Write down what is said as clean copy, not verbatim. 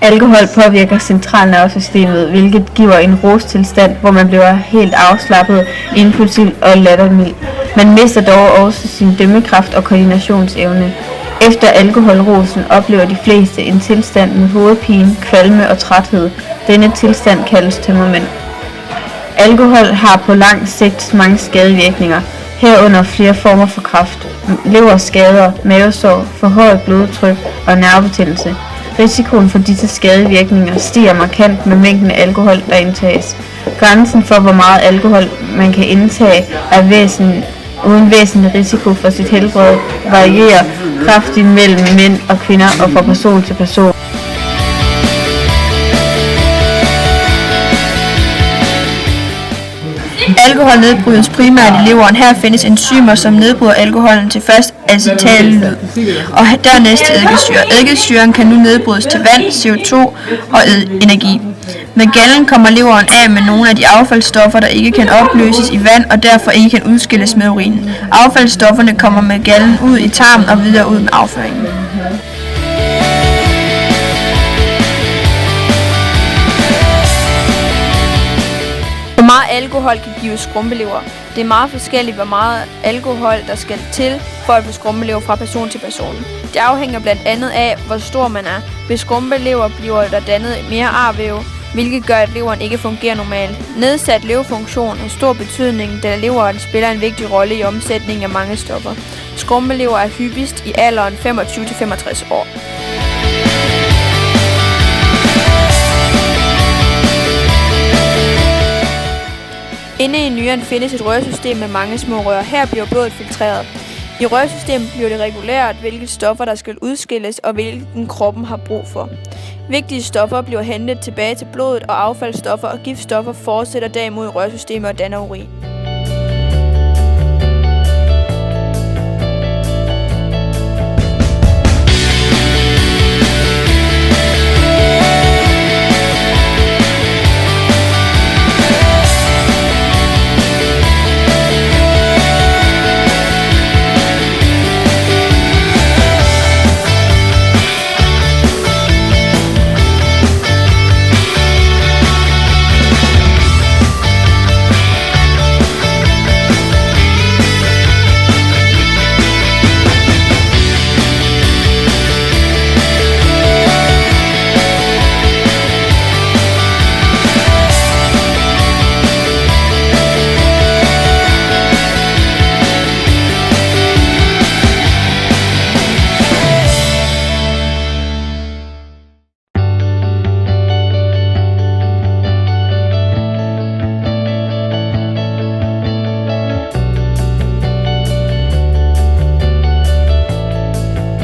Alkohol påvirker centralnervesystemet, hvilket giver en rustilstand, hvor man bliver helt afslappet, impulsiv og lattermild. Man mister dog også sin dømmekraft og koordinationsevne. Efter alkoholrusen oplever de fleste en tilstand med hovedpine, kvalme og træthed. Denne tilstand kaldes tømmermænd. Alkohol har på lang sigt mange skadevirkninger, herunder flere former for kræft, leverskader, mavesår, forhøjet blodtryk og nervebetændelse. Risikoen for disse skadevirkninger stiger markant med mængden af alkohol, der indtages. Grænsen for, hvor meget alkohol man kan indtage, er uden væsentlig risiko for sit helbred, varierer kraftigt mellem mænd og kvinder og fra person til person. Alkohol nedbrydes primært i leveren. Her findes enzymer, som nedbryder alkoholen til først acetaldehyd og dernæst til eddikesyre. Eddikesyren kan nu nedbrydes til vand, CO2 og energi. Med gallen kommer leveren af med nogle af de affaldsstoffer, der ikke kan opløses i vand og derfor ikke kan udskilles med urinen. Affaldsstofferne kommer med gallen ud i tarmen og videre ud med afføringen. Hvor meget alkohol kan give skrumpelever? Det er meget forskelligt, hvor meget alkohol der skal til for at få skrumpelever fra person til person. Det afhænger blandt andet af, hvor stor man er. Ved skrumpelever bliver der dannet mere arvæv, hvilket gør, at leveren ikke fungerer normalt. Nedsat leverfunktion har stor betydning, da leveren spiller en vigtig rolle i omsætningen af mange stoffer. Skrumpelever er hyppigst i alderen 25-65 år. Inde i nyren findes et rørsystem med mange små rør. Her bliver blodet filtreret. I rørsystemet bliver det reguleret, hvilke stoffer der skal udskilles og hvilken kroppen har brug for. Vigtige stoffer bliver hentet tilbage til blodet, og affaldsstoffer og giftstoffer fortsætter derimod i rørsystemet og danner urin.